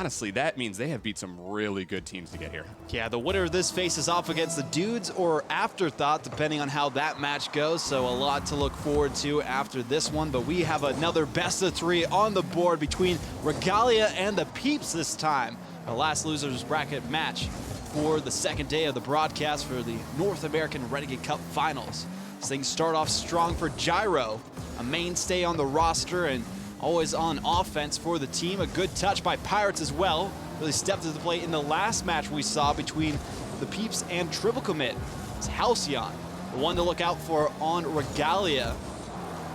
Honestly, that means they have beat some really good teams to get here. Yeah, the winner of this faces off against the Dudes or Afterthought, depending on how that match goes. So a lot to look forward to after this one. But we have another best of three on the board between Regalia and the Peeps this time. The last losers bracket match for the second day of the broadcast for the North American Renegade Cup Finals. Things start off strong for Gyro, a mainstay on the roster and always on offense for the team. A good touch by Pirates as well. Really stepped to the plate in the last match we saw between the Peeps and Triple Commit. It's Halcyon, the one to look out for on Regalia.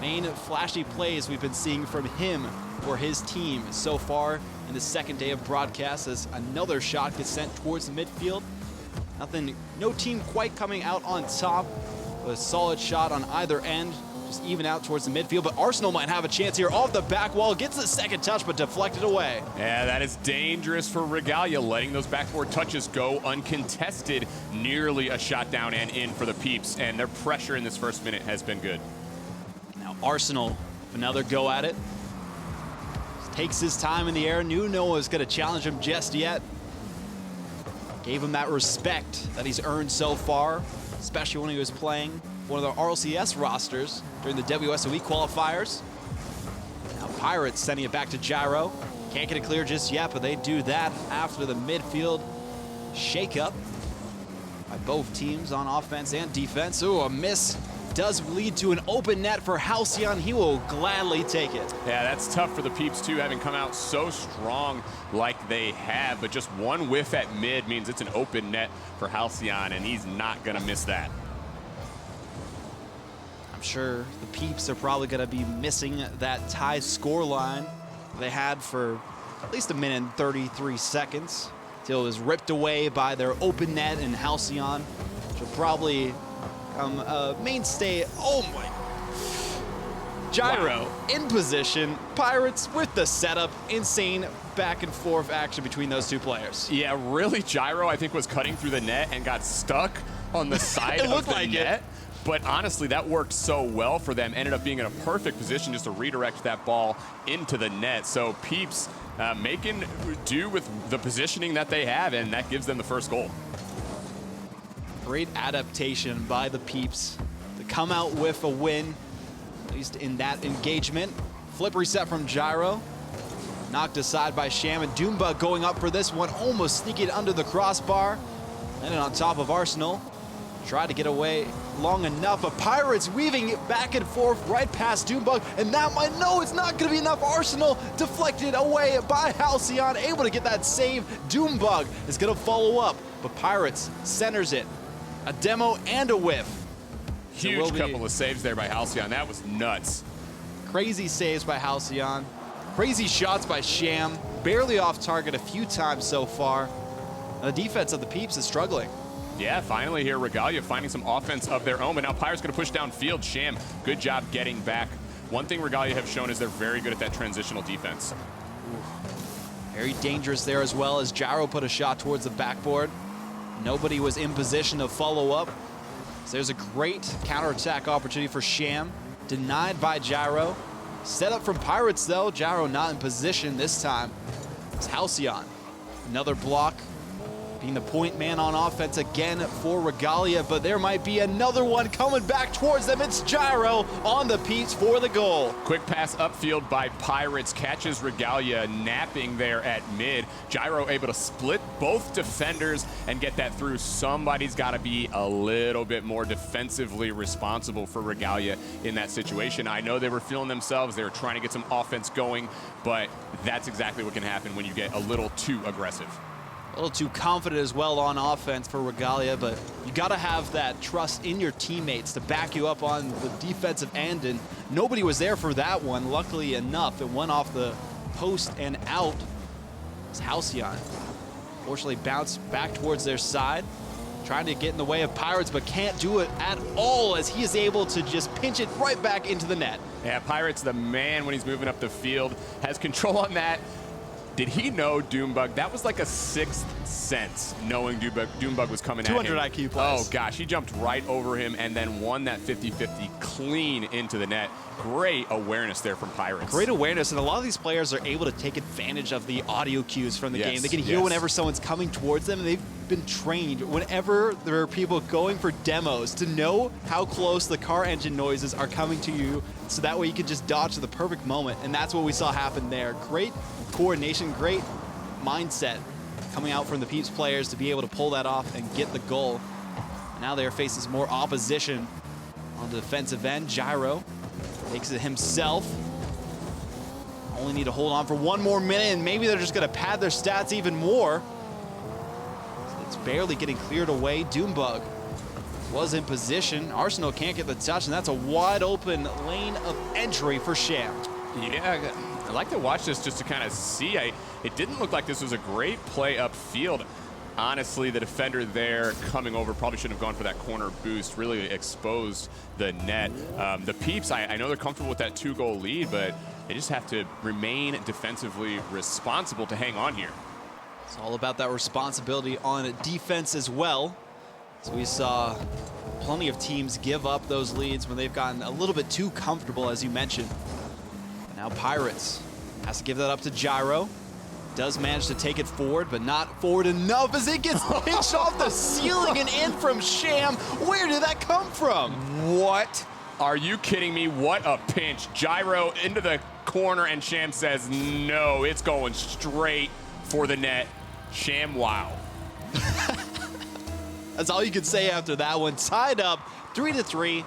Main flashy plays we've been seeing from him for his team so far in the second day of broadcast as another shot gets sent towards the midfield. No team quite coming out on top. A solid shot on either end. Just even out towards the midfield, but Arsenal might have a chance here off the back wall. Gets the second touch, but deflected away. Yeah, that is dangerous for Regalia, letting those backboard touches go uncontested. Nearly a shot down and in for the Peeps, and their pressure in this first minute has been good. Now Arsenal, another go at it. Takes his time in the air. Knew no one was going to challenge him just yet. Gave him that respect that he's earned so far, especially when he was playing one of the RLCS rosters during the WSOE qualifiers. Now Pirates sending it back to Gyro. Can't get it clear just yet, but they do that after the midfield shakeup by both teams on offense and defense. Ooh, a miss does lead to an open net for Halcyon. He will gladly take it. Yeah, that's tough for the Peeps too, having come out so strong like they have, but just one whiff at mid means it's an open net for Halcyon, and he's not gonna miss that. Sure, the Peeps are probably going to be missing that tie score line they had for at least a minute and 33 seconds till it was ripped away by their open net and Halcyon, which will probably become a mainstay. Oh my. Gyro in position, Pirates with the setup, insane back and forth action between those two players. Yeah, really, Gyro I think was cutting through the net and got stuck on the side of the net. But honestly, that worked so well for them. Ended up being in a perfect position just to redirect that ball into the net. So Peeps making do with the positioning that they have, and that gives them the first goal. Great adaptation by the Peeps to come out with a win, at least in that engagement. Flip reset from Gyro. Knocked aside by Sham, and Doombug going up for this one, almost sneaking under the crossbar. Landed on top of Arsenal. Tried to get away long enough, but Pirates weaving it back and forth right past Doombug, and that might, no, it's not gonna be enough. Arsenal deflected away by Halcyon, able to get that save. Doombug is gonna follow up, but Pirates centers it. A demo and a whiff. Huge couple of saves there by Halcyon, that was nuts. Crazy saves by Halcyon, crazy shots by Sham, barely off target a few times so far. The defense of the Peeps is struggling. Yeah, finally here, Regalia finding some offense of their own, but now Pirates gonna push downfield. Sham, good job getting back. One thing Regalia have shown is they're very good at that transitional defense. Very dangerous there as well, as Gyro put a shot towards the backboard. Nobody was in position to follow up. So there's a great counterattack opportunity for Sham, denied by Gyro. Set up from Pirates though, Gyro not in position this time. It's Halcyon, another block. Being the point man on offense again for Regalia, but there might be another one coming back towards them. It's Gyro on the Peeps for the goal. Quick pass upfield by Pirates, catches Regalia napping there at mid. Gyro able to split both defenders and get that through. Somebody's got to be a little bit more defensively responsible for Regalia in that situation. I know they were feeling themselves. They were trying to get some offense going, but that's exactly what can happen when you get a little too aggressive. A little too confident as well on offense for Regalia, but you got to have that trust in your teammates to back you up on the defensive end, and nobody was there for that one. Luckily enough, it went off the post and out. It's Halcyon. Fortunately bounced back towards their side, trying to get in the way of Pirates, but can't do it at all as he is able to just pinch it right back into the net. Yeah, Pirates the man when he's moving up the field, has control on that. Did he know Doombug? That was like a sixth sense, knowing Doombug was coming at him. 200 IQ plus. Oh, gosh. He jumped right over him and then won that 50-50 clean into the net. Great awareness there from Pirates. Great awareness, and a lot of these players are able to take advantage of the audio cues from the game. They can hear whenever someone's coming towards them, and they've been trained whenever there are people going for demos to know how close the car engine noises are coming to you, so that way you can just dodge to the perfect moment, and that's what we saw happen there. Great coordination, great mindset coming out from the Peeps players to be able to pull that off and get the goal. Now they are facing some more opposition on the defensive end. Gyro takes it himself. Only need to hold on for one more minute, and maybe they're just going to pad their stats even more. It's barely getting cleared away. Doombug was in position. Arsenal can't get the touch, and that's a wide open lane of entry for Sham. Yeah, I like to watch this just to kind of see. It didn't look like this was a great play upfield. Honestly, the defender there coming over probably shouldn't have gone for that corner boost. Really exposed the net. The Peeps, I know they're comfortable with that 2-goal lead, but they just have to remain defensively responsible to hang on here. It's all about that responsibility on defense as well. So we saw plenty of teams give up those leads when they've gotten a little bit too comfortable, as you mentioned. Now Pirates has to give that up to Gyro. Does manage to take it forward, but not forward enough as it gets pinched off the ceiling and in from Sham. Where did that come from? What? Are you kidding me? What a pinch. Gyro into the corner, and Sham says, no, it's going straight for the net. Sham, wow. That's all you can say after that one. Tied up 3-3.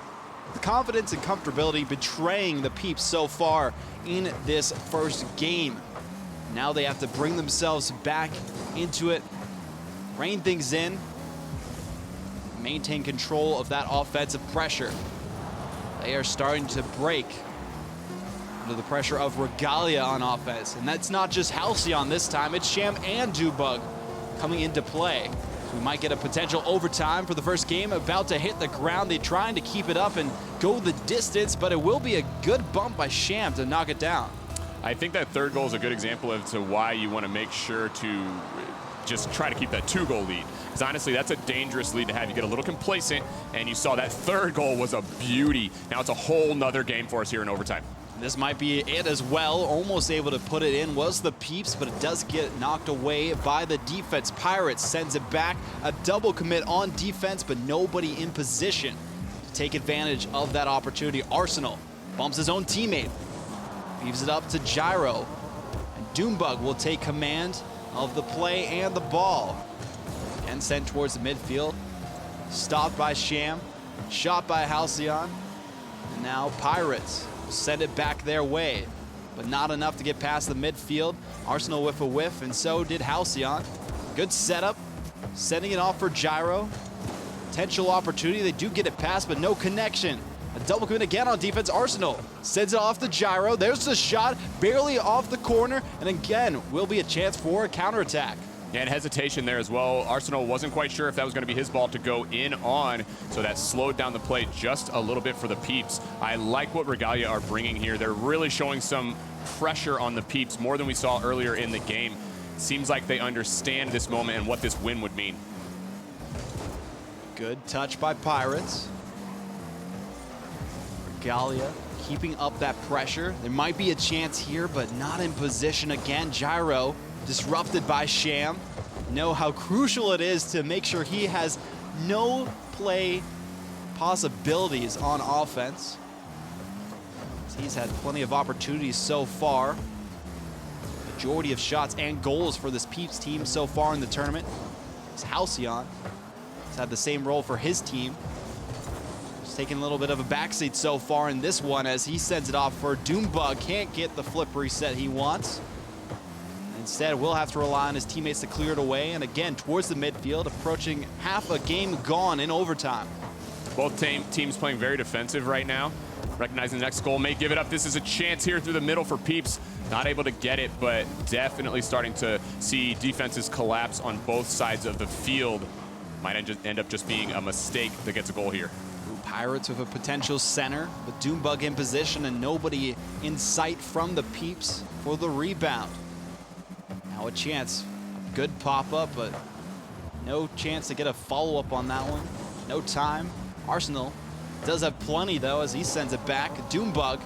The confidence and comfortability betraying the Peeps so far in this first game. Now they have to bring themselves back into it, rein things in, maintain control of that offensive pressure. They are starting to break under the pressure of Regalia on offense. And that's not just Halcyon this time, it's Sham and Doombug coming into play. We might get a potential overtime for the first game. About to hit the ground. They're trying to keep it up and go the distance, but it will be a good bump by Sham to knock it down. I think that third goal is a good example as to why you want to make sure to just try to keep that 2-goal lead. Because honestly, that's a dangerous lead to have. You get a little complacent, and you saw that third goal was a beauty. Now it's a whole nother game for us here in overtime. This might be it as well. Almost able to put it in was the Peeps, but it does get knocked away by the defense. Pirates sends it back. A double commit on defense, but nobody in position to take advantage of that opportunity. Arsenal bumps his own teammate. Leaves it up to Gyro. And Doombug will take command of the play and the ball. Again sent towards the midfield. Stopped by Sham. Shot by Halcyon. And now Pirates send it back their way, but not enough to get past the midfield. Arsenal with a whiff, and so did Halcyon. Good setup, sending it off for Gyro. Potential opportunity, they do get it past, but no connection. A double commit again on defense. Arsenal sends it off to Gyro. There's the shot, barely off the corner, and again, will be a chance for a counterattack. And hesitation there as well. Arsenal wasn't quite sure if that was going to be his ball to go in on, so that slowed down the play just a little bit for the Peeps. I like what Regalia are bringing here. They're really showing some pressure on the Peeps, more than we saw earlier in the game. Seems like they understand this moment and what this win would mean. Good touch by Pirates. Regalia keeping up that pressure. There might be a chance here, but not in position again. Gyro disrupted by Sham. Know how crucial it is to make sure he has no play possibilities on offense. He's had plenty of opportunities so far. Majority of shots and goals for this Peeps team so far in the tournament. It's Halcyon. He's had the same role for his team. He's taking a little bit of a backseat so far in this one as he sends it off for Doombug. Can't get the flip reset he wants. Instead, will have to rely on his teammates to clear it away. And again, towards the midfield, approaching half a game gone in overtime. Both teams playing very defensive right now. Recognizing the next goal may give it up. This is a chance here through the middle for Peeps. Not able to get it, but definitely starting to see defenses collapse on both sides of the field. Might end up just being a mistake that gets a goal here. Pirates with a potential center, with Doombug in position and nobody in sight from the Peeps for the rebound. Now a chance. A good pop-up, but no chance to get a follow-up on that one. No time. Arsenal does have plenty, though, as he sends it back. Doombug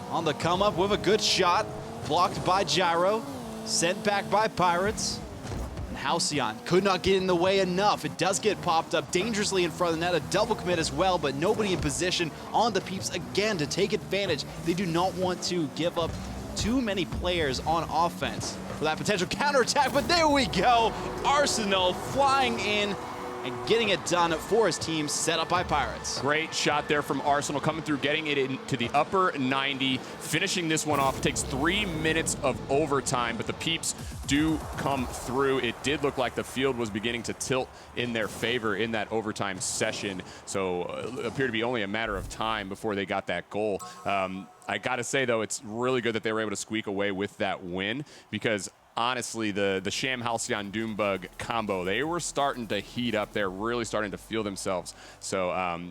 on the come-up with a good shot. Blocked by Gyro. Sent back by Pirates. And Halcyon could not get in the way enough. It does get popped up dangerously in front of the net. A double commit as well, but nobody in position on the Peeps again to take advantage. They do not want to give up too many players on offense for that potential counterattack, but there we go. Arsenal flying in and getting it done for his team, set up by Pirates. Great shot there from Arsenal, coming through, getting it into the upper 90, finishing this one off. It takes 3 minutes of overtime, but the Peeps do come through. It did look like the field was beginning to tilt in their favor in that overtime session, so it appeared to be only a matter of time before they got that goal. I gotta say, though, it's really good that they were able to squeak away with that win, because honestly, the Sham Halcyon Doombug combo, they were starting to heat up. They're really starting to feel themselves. So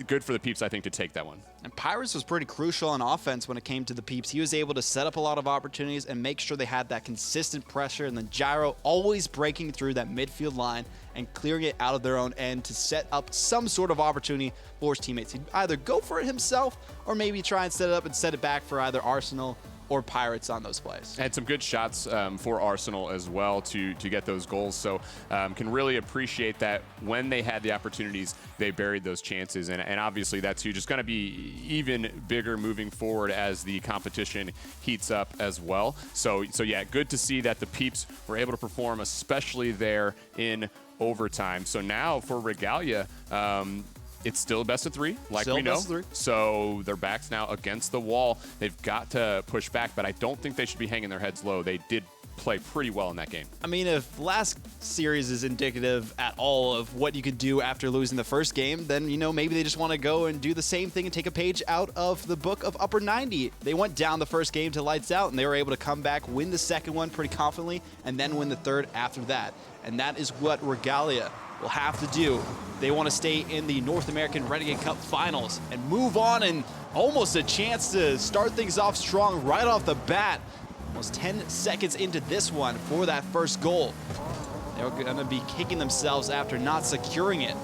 good for the Peeps, I think, to take that one. And Pirates was pretty crucial on offense when it came to the Peeps. He was able to set up a lot of opportunities and make sure they had that consistent pressure, and then Gyro always breaking through that midfield line and clearing it out of their own end to set up some sort of opportunity for his teammates. He'd either go for it himself or maybe try and set it up and set it back for either Arsenal or Pirates on those plays. Had some good shots for Arsenal as well to get those goals. So can really appreciate that when they had the opportunities, they buried those chances. And obviously that's just going to be even bigger moving forward as the competition heats up as well. So yeah, good to see that the Peeps were able to perform, especially there in overtime. So now for Regalia, it's still best of 3, like still we know. Best of 3. So their backs now against the wall. They've got to push back, but I don't think they should be hanging their heads low. They did play pretty well in that game. I mean, if last series is indicative at all of what you could do after losing the first game, then, you know, maybe they just want to go and do the same thing and take a page out of the book of Upper 90. They went down the first game to lights out, and they were able to come back, win the second one pretty confidently, and then win the third after that. And that is what Regalia will have to do. They want to stay in the North American Renegade Cup Finals and move on, and almost a chance to start things off strong right off the bat. Almost 10 seconds into this one for that first goal. They're going to be kicking themselves after not securing it.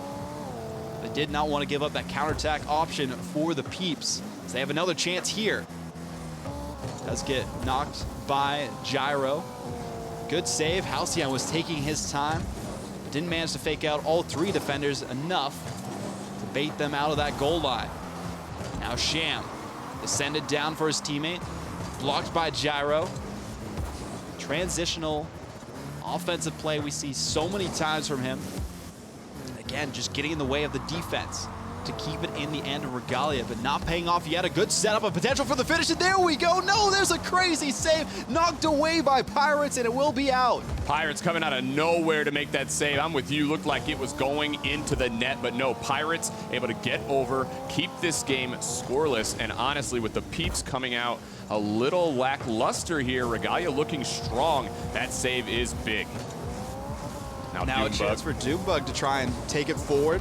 They did not want to give up that counterattack option for the Peeps. So they have another chance here. Does get knocked by Gyro. Good save. Halcyon was taking his time. Didn't manage to fake out all 3 defenders enough to bait them out of that goal line. Now Sham is sent it down for his teammate. Blocked by Gyro. Transitional offensive play we see so many times from him. And again, just getting in the way of the defense to keep it in the end of Regalia, but not paying off yet. A good setup, a potential for the finish, and there we go. No, there's a crazy save, knocked away by Pirates, and it will be out. Pirates coming out of nowhere to make that save. I'm with you, looked like it was going into the net, but no, Pirates able to get over, keep this game scoreless, and honestly, with the Peeps coming out a little lackluster here, Regalia looking strong. That save is big. Now a chance for Doombug to try and take it forward.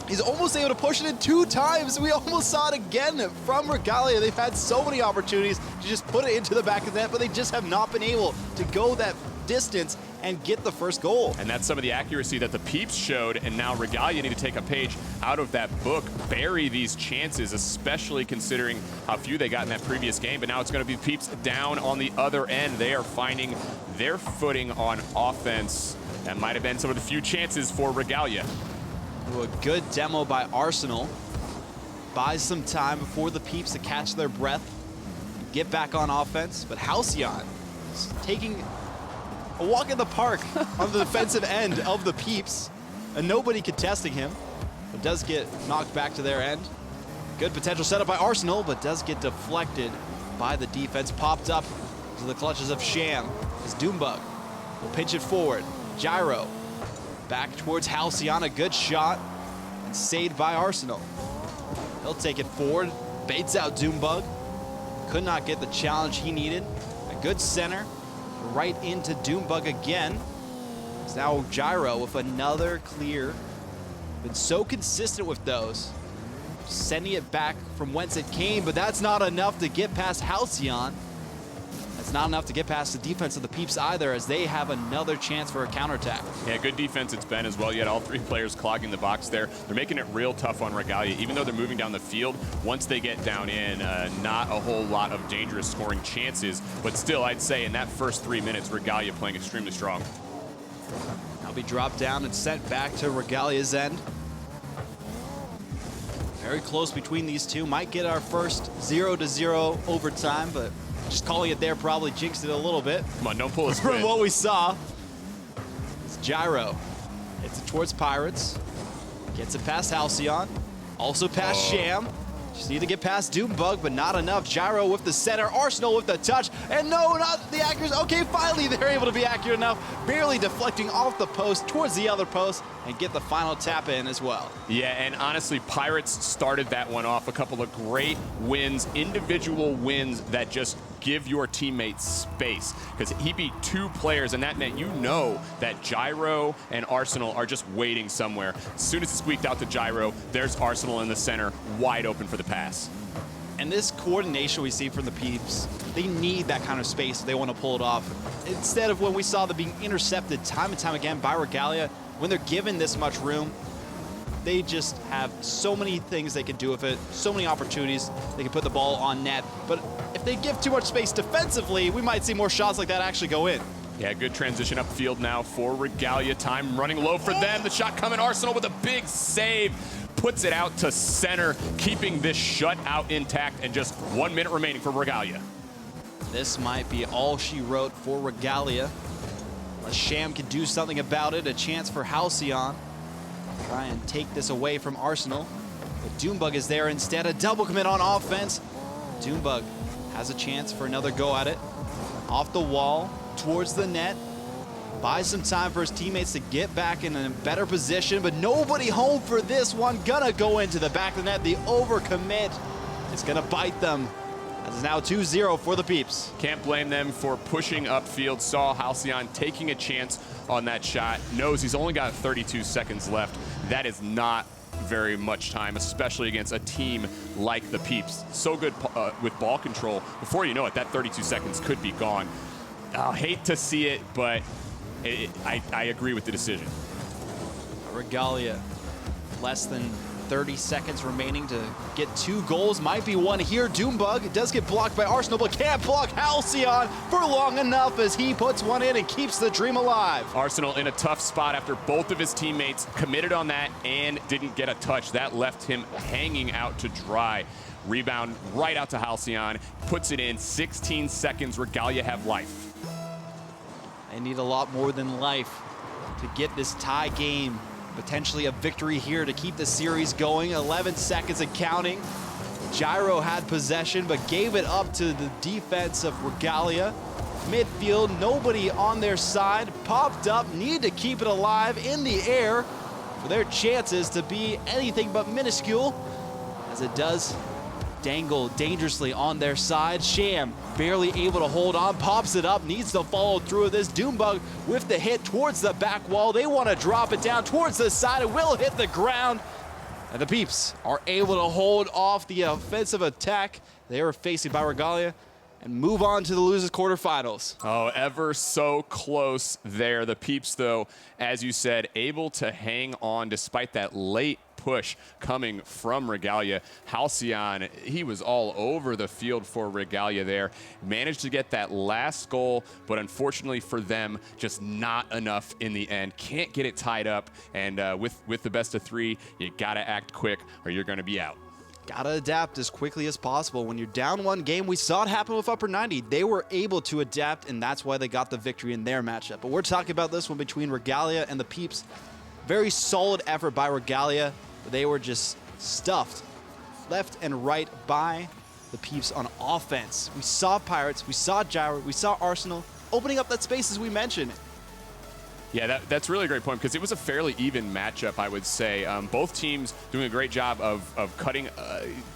He's almost able to push it in 2 times. We almost saw it again from Regalia. They've had so many opportunities to just put it into the back of the net, but they just have not been able to go that distance and get the first goal. And that's some of the accuracy that the Peeps showed, and now Regalia need to take a page out of that book, bury these chances, especially considering how few they got in that previous game. But now it's going to be Peeps down on the other end. They are finding their footing on offense. That might have been some of the few chances for Regalia. A good demo by Arsenal. Buys some time before the Peeps to catch their breath, get back on offense. But Halcyon is taking a walk in the park on the defensive end of the Peeps, and nobody contesting him. But does get knocked back to their end. Good potential setup by Arsenal, but does get deflected by the defense. Popped up to the clutches of Sham as Doombug will pitch it forward. Gyro back towards Halcyon, a good shot, and saved by Arsenal. He'll take it forward, baits out Doombug. Could not get the challenge he needed. A good center, right into Doombug again. It's now Gyro with another clear. Been so consistent with those. Sending it back from whence it came, but that's not enough to get past Halcyon. It's not enough to get past the defense of the Peeps either, as they have another chance for a counterattack. Yeah, good defense it's been as well. You had all three players clogging the box there. They're making it real tough on Regalia. Even though they're moving down the field, once they get down in, not a whole lot of dangerous scoring chances. But still, I'd say in that first 3 minutes, Regalia playing extremely strong. Now be dropped down and sent back to Regalia's end. Very close between these two. Might get our first 0-0 overtime, but just calling it there probably jinxed it a little bit. Come on, don't pull us From what we saw. It's Gyro. It's towards Pirates. Gets it past Halcyon. Also past Sham. Just need to get past Doombug, but not enough. Gyro with the center. Arsenal with the touch. And no, not the accuracy. Okay, finally they're able to be accurate enough. Barely deflecting off the post towards the other post and get the final tap in as well. Yeah, and honestly, Pirates started that one off. A couple of great wins, individual wins that just give your teammates space, because he beat two players, and that meant you know that Gyro and Arsenal are just waiting somewhere. As soon as it squeaked out to Gyro, there's Arsenal in the center, wide open for the pass. And this coordination we see from the Peeps, they need that kind of space if they want to pull it off. Instead of when we saw them being intercepted time and time again by Regalia, when they're given this much room, they just have so many things they can do with it, so many opportunities. They can put the ball on net, but if they give too much space defensively, we might see more shots like that actually go in. Yeah, good transition upfield now for Regalia. Time running low for them. The shot coming. Arsenal with a big save. Puts it out to center, keeping this shutout intact, and just 1 minute remaining for Regalia. This might be all she wrote for Regalia. Unless Sham can do something about it. A chance for Halcyon. Try and take this away from Arsenal. But Doombug is there instead. A double commit on offense. Doombug has a chance for another go at it. Off the wall, towards the net. Buys some time for his teammates to get back in a better position, but nobody home for this one. Gonna go into the back of the net. The overcommit is gonna bite them. It's now 2-0 for the Peeps. Can't blame them for pushing upfield. Saw Halcyon taking a chance on that shot. Knows he's only got 32 seconds left. That is not very much time, especially against a team like the Peeps. So good with ball control. Before you know it, that 32 seconds could be gone. I'll hate to see it, but I agree with the decision. Regalia, less than 30 seconds remaining to get 2 goals. Might be one here. Doombug does get blocked by Arsenal, but can't block Halcyon for long enough as he puts one in and keeps the dream alive. Arsenal in a tough spot after both of his teammates committed on that and didn't get a touch. That left him hanging out to dry. Rebound right out to Halcyon. Puts it in. 16 seconds. Regalia have life. They need a lot more than life to get this tie game. Potentially a victory here to keep the series going. 11 seconds and counting. Gyro had possession, but gave it up to the defense of Regalia. Midfield, nobody on their side. Popped up, need to keep it alive in the air for their chances to be anything but minuscule, as it does dangle dangerously on their side. Sham barely able to hold on, pops it up, needs to follow through with this. Doombug with the hit towards the back wall. They want to drop it down towards the side. It will hit the ground. And the Peeps are able to hold off the offensive attack they were facing by Regalia and move on to the losers quarterfinals. Oh, ever so close there. The Peeps, though, as you said, able to hang on despite that late push coming from Regalia. Halcyon, he was all over the field for Regalia there. Managed to get that last goal, but unfortunately for them, just not enough in the end. Can't get it tied up, and with the best of 3, you gotta act quick or you're gonna be out. Gotta adapt as quickly as possible. When you're down 1 game, we saw it happen with Upper 90. They were able to adapt, and that's why they got the victory in their matchup. But we're talking about this one between Regalia and the Peeps. Very solid effort by Regalia. They were just stuffed left and right by the Peeps on offense. We saw Pirates, we saw Gyro, we saw Arsenal opening up that space as we mentioned. Yeah, that's really a great point, because it was a fairly even matchup, I would say. Both teams doing a great job of cutting,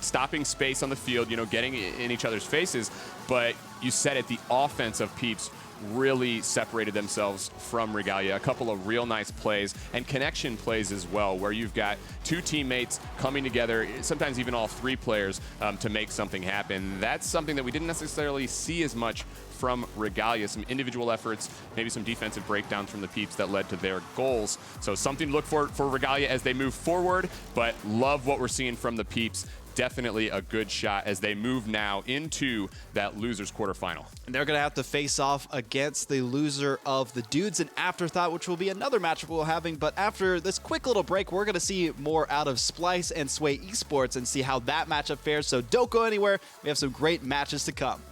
stopping space on the field, you know, getting in each other's faces. But you said it, the offense of Peeps really separated themselves from Regalia. A couple of real nice plays and connection plays as well, where you've got two teammates coming together, sometimes even all three players, to make something happen. That's something that we didn't necessarily see as much from Regalia. Some individual efforts, maybe some defensive breakdowns from the Peeps that led to their goals. So something to look for Regalia as they move forward, but love what we're seeing from the Peeps. Definitely a good shot as they move now into that losers quarterfinal. And they're going to have to face off against the loser of the Dudes and Afterthought, which will be another matchup we're having. But after this quick little break, we're going to see more out of Splice and Sway Esports and see how that matchup fares. So don't go anywhere. We have some great matches to come.